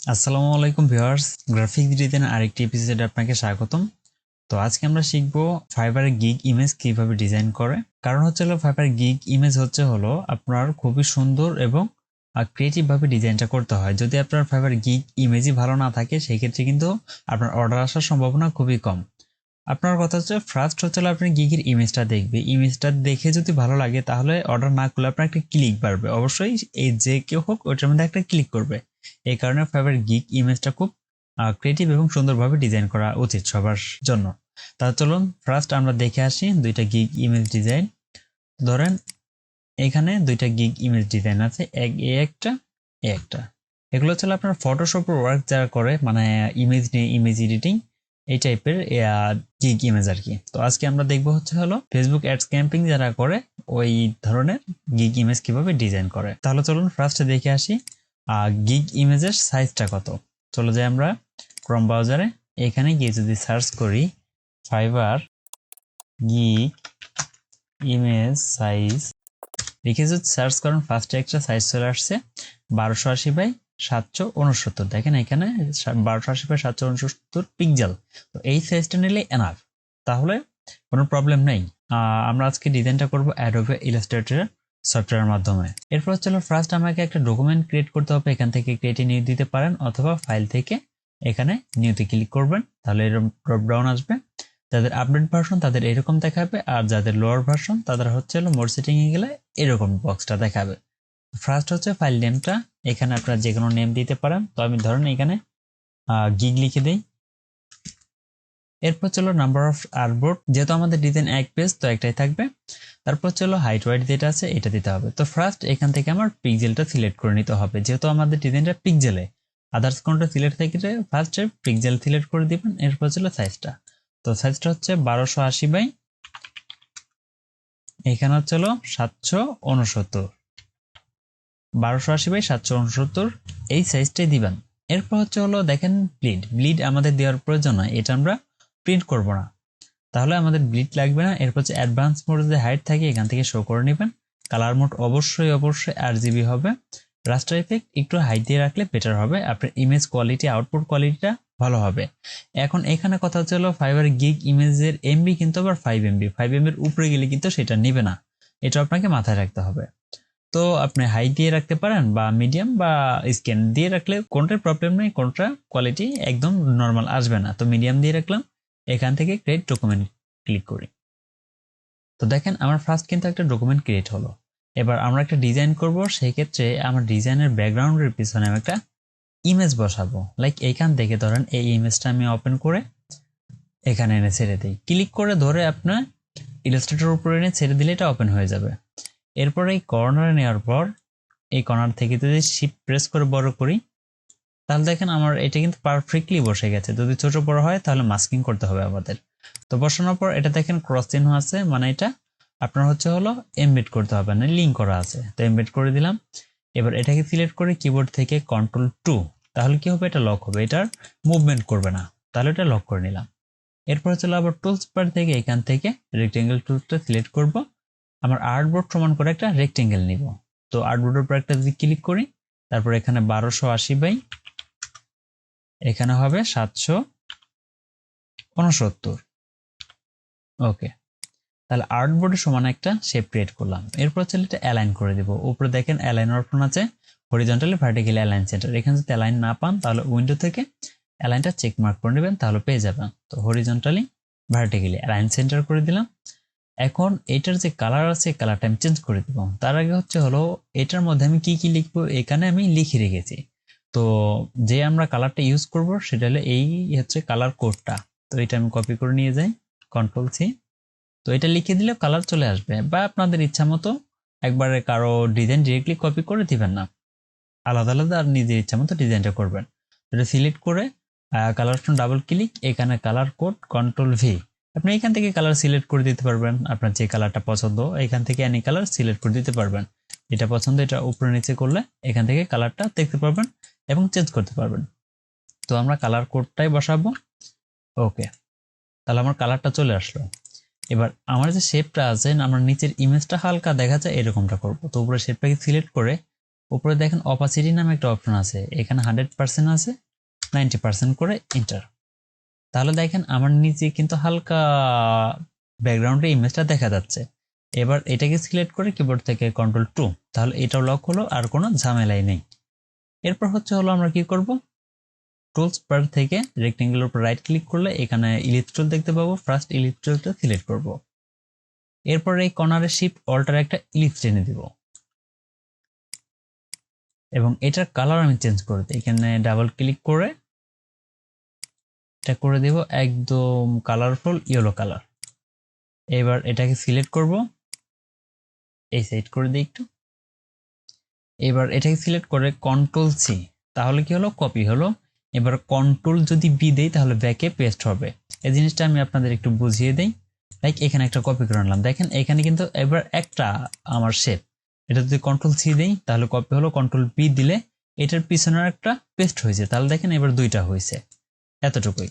আসসালামু আলাইকুম viewers, graphic ডিজাইনের আরেকটি এপিসোডে আপনাকে স্বাগতম। তো আজকে আমরা শিখব ফাইবারে গিগ ইমেজ কিভাবে ডিজাইন করে। কারণ হচ্ছে হলো ফাইবার গিগ ইমেজ হলো আপনার খুবই সুন্দর এবং ক্রিয়েটিভ ভাবে ডিজাইনটা করতে হয়। যদি আপনার ফাইবার গিগ ইমেজই ভালো না থাকে সেই ক্ষেত্রে কিন্তু আপনার অর্ডার আসার সম্ভাবনা খুবই কম। আপনার কথা হচ্ছে ফার্স্ট হচ্ছে আপনি গিগের ইমেজটা দেখবে, ইমেজটা দেখে যদি ভালো লাগে তাহলে অর্ডার না করলে আপনার একটা ক্লিক বাড়বে, অবশ্যই এই যে কেউ হোক ওটার মধ্যে একটা ক্লিক করবে। এই কারণে ফাইবার গিগ ইমেজটা খুব ক্রিয়েটিভ এবং সুন্দরভাবে ডিজাইন করা উচিত সবার জন্য। তাহলে চলুন ফার্স্ট আমরা দেখে আসি দুইটা গিগ ইমেজ ডিজাইন। ধরেন এখানে দুইটা গিগ ইমেজ ডিজাইন আছে, একটা একটা। এগুলো হচ্ছে আপনার ফটোশপের ওয়ার্ক যারা করে, মানে ইমেজ নিয়ে ইমেজ এডিটিং এই টাইপের গিগ ইমেজ আর কি। তো আজকে আমরা দেখবো ফেসবুক অ্যাডস ক্যাম্পিং যারা করে ওই ধরনের গিগ ইমেজ কিভাবে ডিজাইন করে। তাহলে চলুন ফার্স্টে দেখে আসি গিগ ইমেজের সাইজটা কত। চলে যাই আমরা ক্রোম ব্রাউজারে, এখানে গিয়ে যদি সার্চ করি ফাইবার গিগ ইমেজ সাইজ লিখে যদি সার্চ করেন ফার্স্টে একটা সাইজ চলে আসছে 1280 বাই 769। দেখেন এখানে 1280 বাই 769 পিক্সেল। তো এই সাইজটা নিলে এনাফ, তাহলে কোনো প্রবলেম নেই। আমরা আজকে ডিজাইনটা করব অ্যাডোবে ইলাস্ট্রেটর সফটওয়্যারের মাধ্যমে। এরপর ফার্স্ট আমাকে একটা ডকুমেন্ট ক্রিয়েট করতে হবে, এখান থেকে ক্রিয়েটে নিউ দিতে পারেন অথবা ফাইল থেকে এখানে নিউতে ক্লিক করবেন, তাহলে এরকম ড্রপ ডাউন আসবে। যাদের আপডেট ভার্সন তাদের এরকম দেখাবে, আর যাদের লোয়ার ভার্সন তাদের মোর সেটিং এ গেলে এরকম বক্সটা দেখাবে। ফার্স্ট হচ্ছে ফাইল নেমটা, এখানে আপনারা যে কোনো নেম দিতে পারেন। তো আমি ধরেন এখানে গিগ লিখে দেই। এরপর নাম্বার অফ আর্টবোর্ড, যেহেতু আমাদের ডিজাইন এক পেজ তো একটাই থাকবে। তারপর হাইট ওয়াইড যেটা আছে এটা দিতে হবে। তো ফার্স্ট এখান থেকে আমার পিক্সেলটা সিলেক্ট করে নিতে হবে, যেহেতু আমাদের ডিজাইনটা পিক্সেলে, আদার্স কোনটা সিলেক্ট থেকে ফার্স্ট পিক্সেল সিলেক্ট করে দিবেন। এরপর সাইজটা, তো সাইজটা হচ্ছে 1280 বাই এখানে 769, 1280 বাই 769 এই সাইজটাই দিবেন। এরপর দেখেন ব্লিড আমাদের দেওয়ার প্রয়োজন নয়, এটা আমরা প্রিন্ট করব না, তাহলে আমাদের ব্লিড লাগবে না। এরপর অ্যাডভান্স মোড যে হাইট থাকে এখান থেকে শো করে নেবেন। কালার মোড অবশ্যই RGB হবে। রাস্টার ইফেক্ট একটু হাই দিয়ে রাখলে বেটার হবে, আপনার ইমেজ কোয়ালিটি আউটপুট কোয়ালিটিটা ভালো হবে। এখন এখানে কথা ফাইবার গিগ ইমেজের এমবি কিন্তু আবার 5 MB, 5 MB এর উপরে গেলে কিন্তু সেটা নেবে না, এটা আপনাকে মাথায় রাখতে হবে। তো আপনি হাই দিয়ে রাখতে পারেন বা মিডিয়াম বা স্ক্যান দিয়ে রাখলে কোনটার প্রবলেম নেই, কোনটা কোয়ালিটি একদম নর্মাল আসবে না। তো মিডিয়াম দিয়ে রাখলাম, এখান থেকে ক্রিয়েট ডকুমেন্ট ক্লিক করি। তো দেখেন আমার ফার্স্ট কিন্তু একটা ডকুমেন্ট ক্রিয়েট হলো। এবার আমরা একটা ডিজাইন করব, সেই ক্ষেত্রে আমার ডিজাইনের ব্যাকগ্রাউন্ডের পিছনে আমি একটা ইমেজ বসাবো। লাইক এইখান থেকে ধরেন এই ইমেজটা আমি ওপেন করে এখানে এনে ছেড়ে দিই, ক্লিক করে ধরে আপনার ইলাস্ট্রেটর উপরে এনে ছেড়ে দিলে এটা ওপেন হয়ে যাবে। এরপর এই কর্নারে নেওয়ার পর এই কর্নার থেকে যদি শিফট প্রেস করে বড় করি, তাহলে দেখেন আমার এটা কিন্তু পারফেক্টলি বসে গেছে। যদি ছোট বড় হয় তাহলে মাস্কিং করতে হবে আমাদের। তো বসানোর পর এটা দেখেন ক্রস চিহ্ন আছে, মানে এটা আপনার এমবেড করতে হবে না, লিঙ্ক করা আছে। তো এমবেড করে দিলাম। এবার এটাকে সিলেক্ট করে কিবোর্ড থেকে Ctrl+2, তাহলে কি হবে, এটা লক হবে, এটার মুভমেন্ট করবে না, তাহলে এটা লক করে নিলাম। এরপর আবার টুলস বার থেকে এখান থেকে রেক্টেঙ্গেল টুলসটা সিলেক্ট করব। আমার আর্টবোর্ড সমান করে একটা রেক্টেঙ্গেল নিব। তো আর্টবোর্ডের উপর একটা যদি ক্লিক করি, তারপর এখানে 1280 বাই এখানে হবে 769। ওকে, তাহলে আর্টবোর্ডের সমান একটা শেপ ক্রিয়েট করলাম। এরপর এটা অ্যালাইন করে দিব। উপরে দেখেন অ্যালাইন অপশন আছে, হরিজন্টালি ভার্টিক্যালি অ্যালাইন সেন্টার। এখানে যদি অ্যালাইন না পান তাহলে উইন্ডো থেকে অ্যালাইনটা চেক মার্ক করে নেবেন, তাহলে পেয়ে যাবেন। তো হরিজন্টালি ভার্টিক্যালি অ্যালাইন সেন্টার করে দিলাম। এখন এটার যে কালার আছে কালারটা আমি চেঞ্জ করে দিব। তার আগে এটার মধ্যে আমি কি কি লিখবো এখানে আমি লিখে রেখেছি। তো যে আমরা কালারটা ইউজ করব সেটা হলো এই কালার কোডটা। তো এটা আমি কপি করে নিয়ে যাই, Ctrl+C। তো এটা লিখে দিলে কালার চলে আসবে, বা আপনাদের ইচ্ছা মতো একবারে কারো ডিজাইন ডিরেক্টলি কপি করে দিবেন না, আলাদা আলাদা আর নিজের ইচ্ছা মতো ডিজাইনটা করবেন। এটা সিলেক্ট করে কালার অপশন ডাবল ক্লিক, এখানে কালার কোড Ctrl+V। আপনি এখান থেকে কালার সিলেক্ট করে দিতে পারবেন, আপনার যে কালারটা পছন্দ এখান থেকে এনি কালার সিলেক্ট করে দিতে পারবেন। এটা পছন্দ এটা উপরে নিচে করলে এখান থেকে কালারটা দেখতে পারবেন এবং চেঞ্জ করতে পারবেন। তো আমরা কালার কোডটাই বসাবো। ওকে, তাহলে আমার কালারটা চলে আসলো। এবার আমার যে শেপটা আছে, আমার নিচের ইমেজটা হালকা দেখা যায় এরকমটা করব। তো উপরে শেপটাকে সিলেক্ট করে উপরে দেখেন অপাসিটি নামে একটা অপশন আছে, এখানে 100% আছে, 90% করে এন্টার। তাহলে দেখেন আমার নিচে কিন্তু হালকা ব্যাকগ্রাউন্ডে ইমেজটা দেখা যাচ্ছে। এবার এটাকে সিলেক্ট করে কিবোর্ড থেকে Ctrl+2, তাহলে এটাও লক হলো, আর কোনো ঝামেলাই নেই। এরপর হলো আমরা কি করব, টুলস বার থেকে রেক্টেঙ্গেলের উপর রাইট ক্লিক করলে এখানে ইলিপস টুল দেখতে পাবো, ফার্স্ট ইলিপস টুলটা সিলেক্ট করব। এরপর এই কর্নারে শিফট অল্টার একটা ইলিপস টেনে দিব এবং এটার কালার আমি চেঞ্জ করে দিই, এখানে ডাবল ক্লিক করে এটা করে দেব একদম কালারফুল ইয়েলো কালার। এবার এটাকে সিলেক্ট করব, এই সাইড করে দিই একটু। এবার এটাকে সিলেক্ট করে Ctrl+C, তাহলে কি হলো, কপি হলো। এবার Ctrl যদি বি দেই তাহলে ব্যাকে পেস্ট হবে। এই জিনিসটা আমি আপনাদের একটু বুঝিয়ে দেই। লাইক এখানে একটা কপি করে আনলাম, দেখেন এখানে কিন্তু এবার একটা আমার শেপ, এটা যদি Ctrl+C দেই তাহলে কপি হলো, Ctrl+B দিলে এটার পিছনের একটা পেস্ট হয়েছে, তাহলে দেখেন এবার দুইটা হয়েছে, এতটুকুই।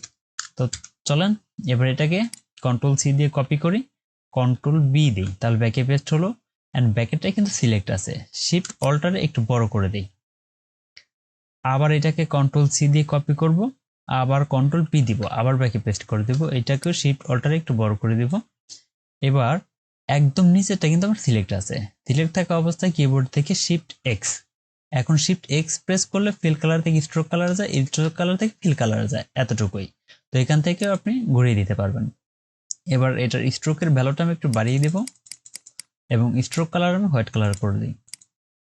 তো চলেন এবার এটাকে Ctrl+C দিয়ে কপি করি, Ctrl+B দিই, তাহলে ব্যাকে পেস্ট হলো। এন্ড ব্যাকেটটা কিন্তু সিলেক্ট আছে, শিফট অল্টারে একটু বড় করে দিই। আবার এটাকে Ctrl+C দিয়ে কপি করব, আবার Ctrl+P দিব, আবার ব্যাকে পেস্ট করে দিব, এটাকেও শিফট অল্টারে একটু বড় করে দিব। এবার একদম নিচেটা কিন্তু আমার সিলেক্ট আছে, সিলেক্ট থাকা অবস্থায় কিবোর্ড থেকে শিফট এক্স, এখন শিফট এক্স প্রেস করলে ফিল কালার থেকে স্ট্রোক কালার যায়, স্ট্রোক কালার থেকে ফিল কালার যায়, এতটুকুই। তো এখান থেকেও আপনি ঘুরিয়ে দিতে পারবেন। এবার এটার স্ট্রোকের ভ্যালুটা আমি একটু বাড়িয়ে দেব এবং স্ট্রোক কালার আমি হোয়াইট কালার করে দিই,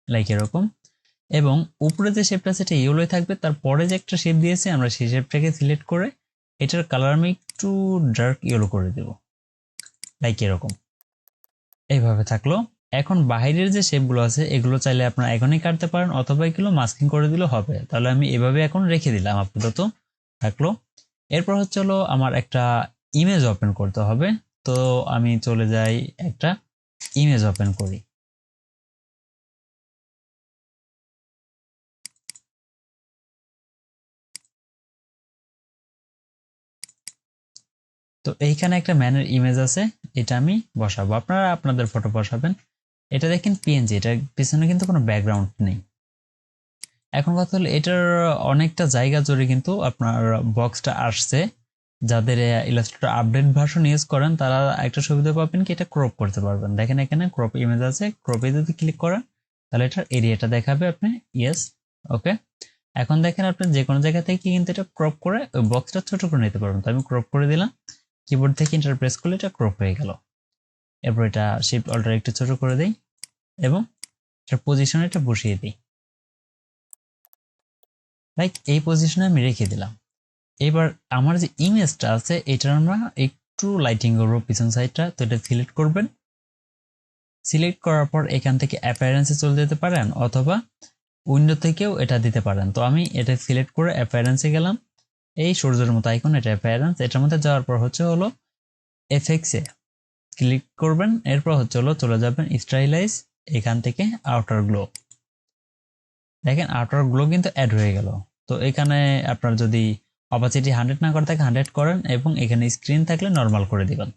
লাইক এরকম। এবং উপরে যে শেপটা সেটা ইয়েলোই থাকবে, তারপরে যে একটা শেপ দিয়েছে আমরা সেই শেপটাকে সিলেক্ট করে এটার কালার আমি একটু ডার্ক ইয়েলো করে দেব, লাইক এরকম। এইভাবে থাকলো। এখন বাইরের যে শেপগুলো আছে এগুলো চাইলে আপনারা এখনই কাটতে পারেন, অথবা এগুলো মাস্কিং করে দিলেও হবে। তাহলে আমি এভাবে এখন রেখে দিলাম, আপাতত থাকলো। এরপর হলো আমার একটা ইমেজ ওপেন করতে হবে। তো আমি চলে যাই, একটা ইমেজ ওপেন করি। তো এইখানে একটা ম্যানের ইমেজ আছে, এটা আমি বসাবো, আপনারা আপনাদের ফটো বসাবেন। এটা দেখেন পিএনজি, এটার পিছনে কিন্তু কোনো ব্যাকগ্রাউন্ড নেই। এখন কথা হলো এটার অনেকটা জায়গা জুড়ে কিন্তু আপনার বক্সটা আসছে। যাদের ইলাস্ট্রেটর আপডেট ভার্সন ইউজ করেন তারা একটা সুবিধা পাবেন কি, এটা ক্রপ করতে পারবেন। দেখেন এখানে ক্রপ ইমেজ আছে, ক্রপে যদি ক্লিক করেন তাহলে এটার এরিয়াটা দেখাবে, আপনি ইয়েস ওকে। এখন দেখেন আপনি যে কোনো জায়গা থেকে কিন্তু এটা ক্রপ করে ওই বক্সটা ছোট করে নিতে পারবেন। তো আমি ক্রপ করে দিলাম, কিবোর্ড থেকে এন্টার প্রেস করলে এটা ক্রপ হয়ে গেল। এরপর এটা শিফট অল্টার একটু ছোট করে দেই এবং এটার পজিশনে এটা বসিয়ে দিই, লাইক এই পজিশনে আমি রেখে দিলাম। এবার আমার যে ইমেজটা আছে এটা আমরা একটু লাইটিং করবো পিছন সাইডটা। তো এটা সিলেক্ট করবেন, সিলেক্ট করার পর এখান থেকে অ্যাপিয়ারেন্সে চলে যেতে পারেন, অথবা উইন্ডো থেকেও এটা দিতে পারেন। তো আমি এটা সিলেক্ট করে অ্যাপিয়ারেন্সে গেলাম, এই সূর্যের মতো আইকন, এটা অ্যাপিয়ারেন্স। এটার মধ্যে যাওয়ার পর হলো এফেক্টসে ক্লিক করবেন, এরপর হলো চলে যাবেন স্টাইলাইজ, এখান থেকে আউটার গ্লো। দেখেন আউটার গ্লো কিন্তু অ্যাড হয়ে গেল। তো এখানে আপনার যদি অপাসিটি 100 না করে থাকে 100 করেন, এবং এখানে স্ক্রিন থাকলে নরমাল করে দিবেন।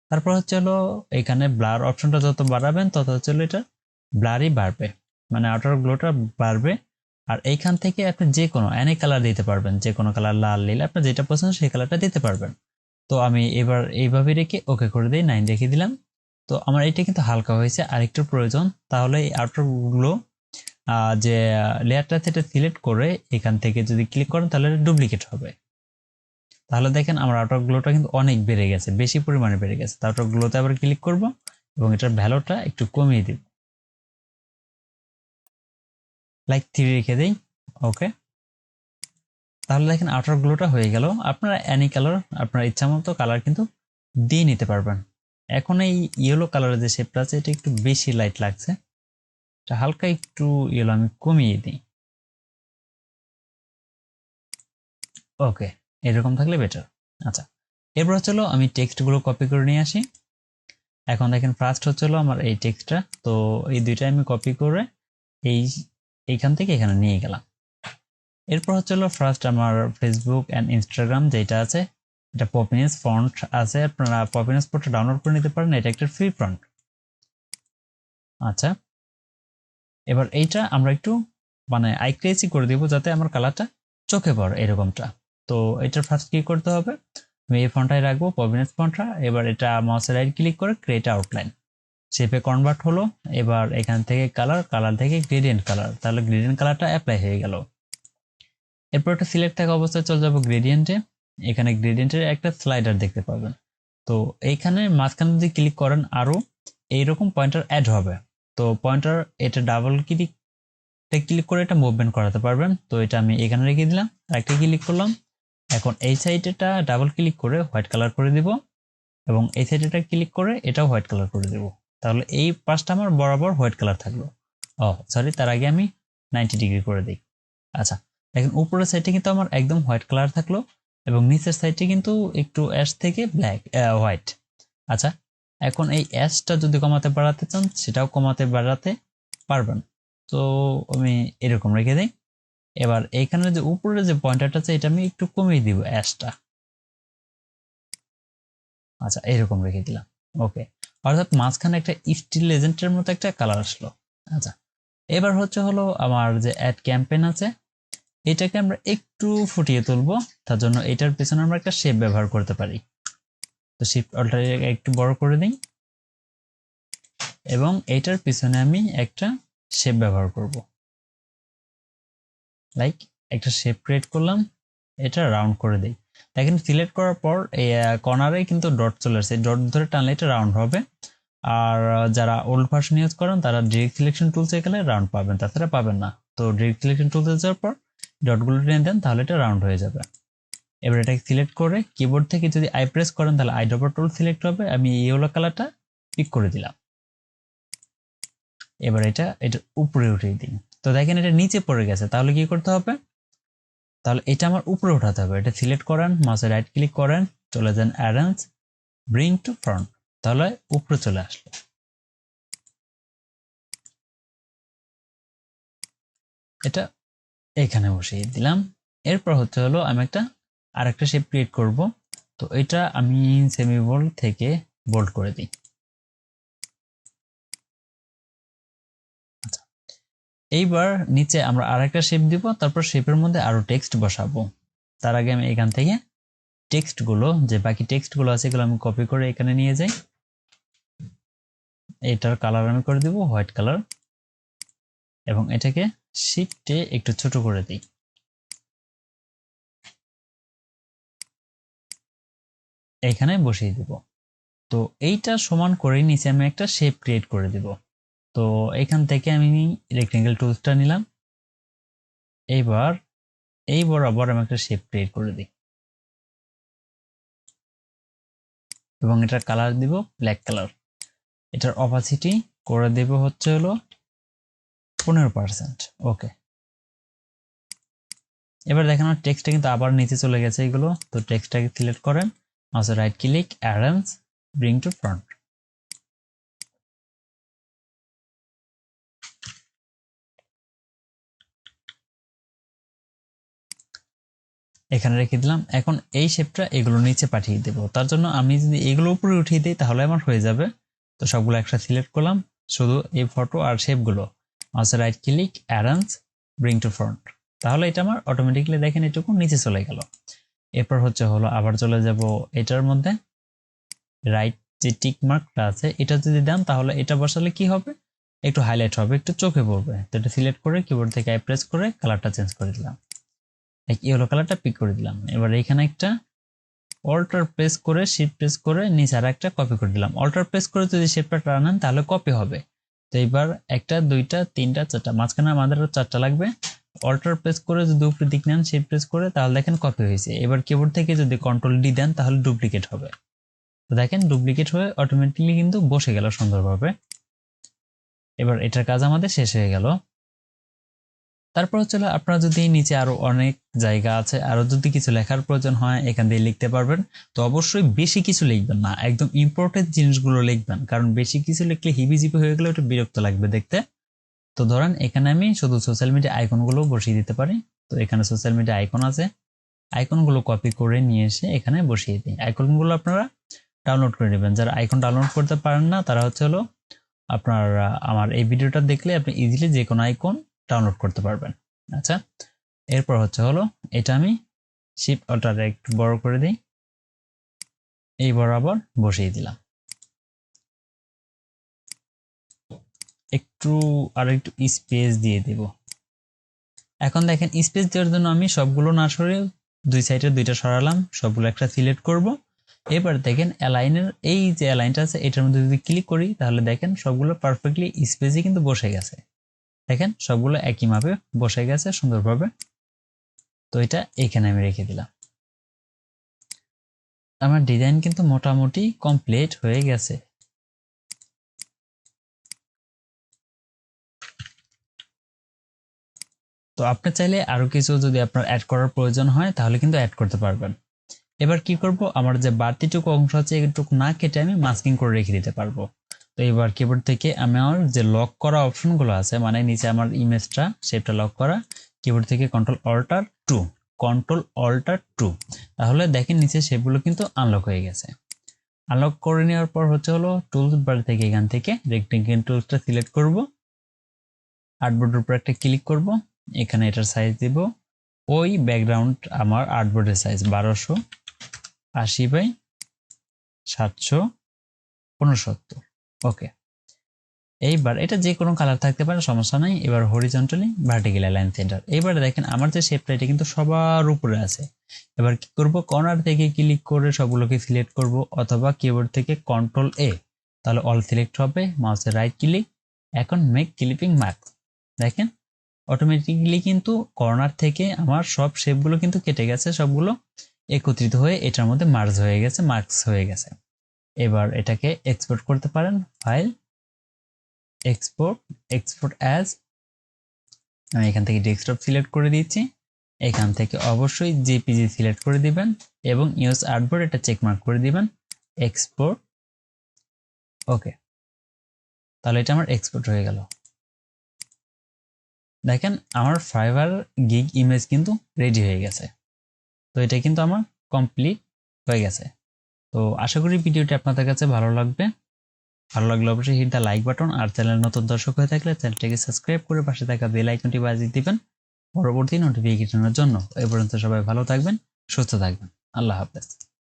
তারপর হলো এখানে ব্লার অপশনটা যত বাড়াবেন তত হলো এটা ব্লারই বাড়বে, মানে আউটার গ্লোটা বাড়বে। আর এইখান থেকে আপনি যে কোনো এনি কালার দিতে পারবেন, যে কোনো কালার, লাল নীল, আপনার যেটা পছন্দ সেই কালারটা দিতে পারবেন। তো আমি এবার এইভাবে রেখে ওকে করে দিই, 9 রেখে দিলাম। তো আমার এটা কিন্তু হালকা হয়েছে, আরেকটু প্রয়োজন। তাহলে এই আউটার গ্লো যে লেয়ারটা সেটা সিলেক্ট করে এখান থেকে যদি ক্লিক করেন তাহলে ডুপ্লিকেট হবে। তাহলে দেখেন আমার আউটার গ্লোটা কিন্তু অনেক বেড়ে গেছে, বেশি পরিমাণে বেড়ে গেছে। আউটার গ্লোতে আবার ক্লিক করব এবং এটার ভ্যালুটা একটু কমিয়ে দিব, লাইক 3 রেখে দেই, ওকে। তাহলে দেখেন আউটার গ্লোটা হয়ে গেল। আপনারা এনি কালার আপনার ইচ্ছা মতো কালার কিন্তু দিয়ে নিতে পারবেন। এখন এই ইয়েলো কালারের যে শেপটা আছে এটা একটু বেশি লাইট লাগছে, এটা হালকা একটু ইয়েলো আমি কমিয়ে দিই, ওকে। এরকম থাকলে বেটার। আচ্ছা, এরপর হলো আমি টেক্সটগুলো কপি করে নিয়ে আসি। এখন দেখেন ফার্স্ট হলো আমার এই টেক্সটটা, তো এই দুইটা আমি কপি করে এইখান থেকে এখানে নিয়ে গেলাম। এরপর হলো ফার্স্ট আমার ফেসবুক অ্যান্ড ইনস্টাগ্রাম যেটা আছে, এটা পপিনেস ফন্ট আছে, আপনারা পপিনেস ফন্টটা ডাউনলোড করে নিতে পারেন, এটা একটা ফ্রি ফন্ট। আচ্ছা, এবার এইটা আমরা একটু মানে আই ক্রেজি করে দিব যাতে আমার কালারটা চোখে পড়ে এরকমটা। তো এটার ফার্স্ট কি করতে হবে, আমি এই ফন্টটাই রাখবো প্রভিনেন্স ফন্টটা। এবার এটা মাউসের রাইট ক্লিক করে ক্রিয়েট আউটলাইন, শেপে কনভার্ট হলো। এবার এখান থেকে কালার, কালার থেকে গ্রেডিয়েন্ট কালার, তাহলে গ্রেডিয়েন্ট কালারটা অ্যাপ্লাই হয়ে গেল। এরপর একটা সিলেক্ট থাকা অবস্থায় চলে যাবো গ্রেডিয়েন্টে। এখানে গ্রেডিয়েন্টের একটা স্লাইডার দেখতে পাবেন। তো এইখানে মাঝখানে যদি ক্লিক করেন আরো এইরকম পয়েন্টার অ্যাড হবে। তো পয়েন্টার এটা ডাবল ক্লিক করে এটা মুভমেন্ট করাতে পারবেন। তো এটা আমি এখানে রেখে দিলাম, একটা ক্লিক করলাম। এখন এই সাইডেটা ডাবল ক্লিক করে হোয়াইট কালার করে দিব এবং এই সাইডেটা ক্লিক করে এটাও হোয়াইট কালার করে দিব। তাহলে এই পাশটা আমার বরাবর হোয়াইট কালার থাকলো। সরি, তার আগে আমি 90 ডিগ্রি করে দিই। আচ্ছা, দেখেন উপরের সাইডে কিন্তু আমার একদম হোয়াইট কালার থাকলো এবং নিচের সাইডে কিন্তু একটু অ্যাশ থেকে ব্ল্যাক হোয়াইট। আচ্ছা, এখন এই অ্যাশটা যদি কমাতে বাড়াতে চান সেটাও কমাতে বাড়াতে পারবেন। তো আমি এরকম রেখে দিই। এবার এইখানে যে উপরে যে পয়েন্টারটা আছে এটা আমি একটু কমিয়ে দিব অ্যাশটা। আচ্ছা, এরকম রেখে দিলাম। ওকে, অর্থাৎ মাঝখানে একটা স্টিল লেজেন্ডের মতো একটা কালার আসলো। আচ্ছা, এবার হলো আমার যে অ্যাড ক্যাম্পেইন আছে এটাকে আমরা একটু ফুটিয়ে তুলবো। তার জন্য এটার পেছনে আমরা একটা শেপ ব্যবহার করতে পারি। তো শিফট অল্টার একটু বড় করে দিই এবং এইটার পিছনে আমি একটা শেপ ব্যবহার করব। লাইক একটা শেপ ক্রিয়েট করলাম, এটা রাউন্ড করে দিই। দেখেন সিলেক্ট করার পর এই কর্নারে কিন্তু ডট চলে আসছে, ডট ধরে টানলে এটা রাউন্ড হবে। আর যারা ওল্ড ভার্সন ইউজ করেন তারা ডিরেক্ট সিলেকশন টুলসে গেলে রাউন্ড পাবেন, তাছাড়া পাবেন না। তো ডিরেক্ট সিলেকশন টুলসে যাওয়ার পর ডটগুলো টেনে দেন তাহলে এটা রাউন্ড হয়ে যাবে। এবার এটাকে সিলেক্ট করে কিবোর্ড থেকে যদি আই প্রেস করেন তাহলে আই ড্রপার টুল সিলেক্ট হবে। আমি ইয়েলো কালারটা পিক করে দিলাম। এবার এটা উপরে উঠিয়ে দিন। তো দেখেন এটা নিচে পড়ে গেছে, তাহলে কি করতে হবে, তাহলে এটা আমার উপরে উঠাতে হবে। এটা সিলেক্ট করেন, মাউসে রাইট ক্লিক করেন, চলে যান অ্যারেঞ্জ, ব্রিং টু ফ্রন্ট, তাহলে উপরে চলে আসলো। এটা এখানে বসিয়ে দিলাম। এরপর হলো আমি আরেকটা শেপ ক্রিয়েট করব। তো এটা আমি সেমি বোল্ড থেকে বোল্ড করে দিই। আচ্ছা, এইবার নিচে আমরা আরেকটা শেপ দিব, তারপর শেপের মধ্যে আরো টেক্সট বসাবো। তার আগে আমি এখান থেকে বাকি টেক্সট গুলো আছে এগুলো আমি কপি করে এখানে নিয়ে যাই। এটার কালার আমি করে দিব হোয়াইট কালার এবং এটাকে শিফটে একটু ছোট করে দিই। এখানে বসিয়ে দিব। তো এইটা সমান করে নিচে আমি একটা শেপ ক্রিয়েট করে দিব। তো এখান থেকে আমি রেক্টেঙ্গেল টুলসটা নিলাম। এইবার এই বরাবর আমি একটা শেপ ক্রিয়েট করে দিই এবং এটার কালার দিব ব্ল্যাক কালার। এটার অপাসিটি করে দেব হলো 15%। ওকে, এবার দেখেন আমার টেক্সটটা কিন্তু আবার নিচে চলে গেছে এগুলো। তো টেক্সটটাকে সিলেক্ট করেন, মাউসে right click, arrange, bring to front. এখানে রেখে দিলাম। এখন এই শেপটা এগুলো নিচে পাঠিয়ে দেবো। তার জন্য আমি যদি এগুলো উপরে উঠিয়ে দিই তাহলে আমার হয়ে যাবে। তো সবগুলো একসাথে সিলেক্ট করলাম, শুধু এই ফটো আর শেপগুলো, মাউসে right click, arrange, bring to front, তাহলে এটা আমার অটোমেটিক্যালি দেখেন এটুকু নিচে চলে গেল। এরপর হলো আবার চলে যাব এটার মধ্যে, রাইট যে টিক মার্কটা আছে এটা যদি দেন তাহলে এটা বসালে কি হবে, একটু হাইলাইট হবে, একটু চোখে পড়বে। তো এটা সিলেক্ট করে কিবোর্ড থেকে আই প্রেস করে কালারটা চেঞ্জ করে দিলাম, ইয়েলো কালারটা পিক করে দিলাম। এবার এখানে একটা অল্টার প্রেস করে শিফট প্রেস করে নিচে আর একটা কপি করে দিলাম। অল্টার প্রেস করে যদি শেপটা টানেন তাহলে কপি হবে। তো এবার একটা, দুইটা, তিনটা, চারটা, মাঝখানে আমাদের চারটা লাগবে। অল্টার প্রেস করে যদি উপরের দিক নেন শিফট প্রেস করে তাহলে দেখেন কপি হয়েছে। এবার কিবোর্ড থেকে যদি কন্ট্রোল ডি দেন তাহলে ডুপ্লিকেট হবে। তো দেখেন ডুপ্লিকেট হয়ে অটোমেটিক্যালি কিন্তু বসে গেল সুন্দরভাবে। এবার এটার কাজ আমাদের শেষ হয়ে গেল। তারপর আপনারা যদি নিচে আরো অনেক জায়গা আছে, আরো যদি কিছু লেখার প্রয়োজন হয় এখান দিয়ে লিখতে পারবেন। তো অবশ্যই বেশি কিছু লিখবেন না, একদম ইম্পর্টেন্ট জিনিসগুলো লিখবেন, কারণ বেশি কিছু লিখলে হিবিজিবি হয়ে গেলে ওটা বিরক্ত লাগবে দেখতে। তো ধরেন এখানে আমি শুধু সোশ্যাল মিডিয়া আইকনগুলো বসিয়ে দিতে পারি। তো এখানে সোশ্যাল মিডিয়া আইকন আছে, আইকনগুলো কপি করে নিয়ে এসে এখানে বসিয়ে দিই। আইকনগুলো আপনারা ডাউনলোড করে নেবেন। যারা আইকন ডাউনলোড করতে পারেন না তারা হলো আপনার আমার এই ভিডিওটা দেখলে আপনি ইজিলি যে কোনো আইকন ডাউনলোড করতে পারবেন। আচ্ছা, এরপর হলো এটা আমি শিফট অল্টার একটু বড় করে দিই, এই বরাবর বসিয়ে দিলাম। আর একটু স্পেস দিয়ে দেব। এখন দেখেন স্পেস দেওয়ার জন্য আমি সবগুলো না সরিয়ে দুই সাইডে দুইটা সরালাম, সবগুলো একটা সিলেক্ট করব। এবার দেখেন অ্যালাইনের এই যে অ্যালাইনটা আছে এটার মধ্যে যদি ক্লিক করি তাহলে দেখেন সবগুলো পারফেক্টলি স্পেসে কিন্তু বসে গেছে। দেখেন সবগুলো একই মাপে বসে গেছে সুন্দরভাবে। তো এটা এখানে আমি রেখে দিলাম। আমার ডিজাইন কিন্তু মোটামুটি কমপ্লিট হয়ে গেছে। তো আপনি চাইলে আরো কিছু যদি আপনার অ্যাড করার প্রয়োজন হয় তাহলে কিন্তু অ্যাড করতে পারবেন। এবার কি করব, আমার যে বাড়তিটুকু অংশ আছে এইটুকু না কেটে আমি মাস্কিং করে রেখে দিতে পারবো। তো এবার কিবোর্ড থেকে আমি আমার যে লক করা অপশনগুলো আছে, মানে নিচে আমার ইমেজটা শেপটা লক করা, কিবোর্ড থেকে কন্ট্রোল অল্টার টু, তাহলে দেখেন নিচে শেপগুলো কিন্তু আনলক হয়ে গেছে। আনলক করে নেওয়ার পর হলো টুলস বার থেকে এখান থেকে রেক্টেঙ্গেল টুলসটা সিলেক্ট করব, আর্টবোর্ডের উপর একটা ক্লিক করব, এখানে এটার সাইজ দিব ওই ব্যাকগ্রাউন্ড আমার আর্টবোর্ডের সাইজ 1280x769। ওকে, এইবার এটা যে কোনো কালার থাকতে পারে, সমস্যা নাই। এবার হরিজন্টালি ভার্টিক্যাল অ্যালাইন সেন্টার। এইবারে দেখেন আমার যে শেপটা এটা কিন্তু সবার উপরে আছে। এবার কি করব, কর্নার থেকে ক্লিক করে সবগুলোকে সিলেক্ট করব, অথবা কিবোর্ড থেকে কন্ট্রোল এ, তাহলে অল সিলেক্ট হবে, মাউসের রাইট ক্লিক, এখন মেক ক্লিপিং মার্ক। দেখেন অটোমেটিক্যালি কিন্তু কর্নার থেকে আমার সব শেপগুলো কিন্তু কেটে গেছে, সবগুলো একত্রিত হয়ে এটার মধ্যে মার্জ হয়ে গেছে, মার্কস হয়ে গেছে। এবার এটাকে এক্সপোর্ট করতে পারেন, ফাইল এক্সপোর্ট অ্যাজ, আমি এখান থেকে ডেস্কটপ সিলেক্ট করে দিয়েছি। এখান থেকে অবশ্যই জেপিজি সিলেক্ট করে দিবেন এবং ইউজ আর্টবোর্ড এটা চেক মার্ক করে দিবেন, এক্সপোর্ট। ওকে, তাহলে এটা আমার এক্সপোর্ট হয়ে গেল। দেখেন আমার ফাইবার গিগ ইমেজ কিন্তু রেডি হয়ে গেছে। তো এটা কিন্তু আমার কমপ্লিট হয়ে গেছে। তো আশা করি ভিডিওটি আপনাদের কাছে ভালো লাগবে। ভালো লাগলে অবশ্যই হিট দ্য লাইক বাটন, আর চ্যানেল নতুন দর্শক হয়ে থাকলে চ্যানেলটিকে সাবস্ক্রাইব করে পাশে থাকা বেল আইকনটি বাজিয়ে দিবেন পরবর্তী নোটিফিকেশনের জন্য। এই পর্যন্ত সবাই ভালো থাকবেন, সুস্থ থাকবেন। আল্লাহ হাফেজ।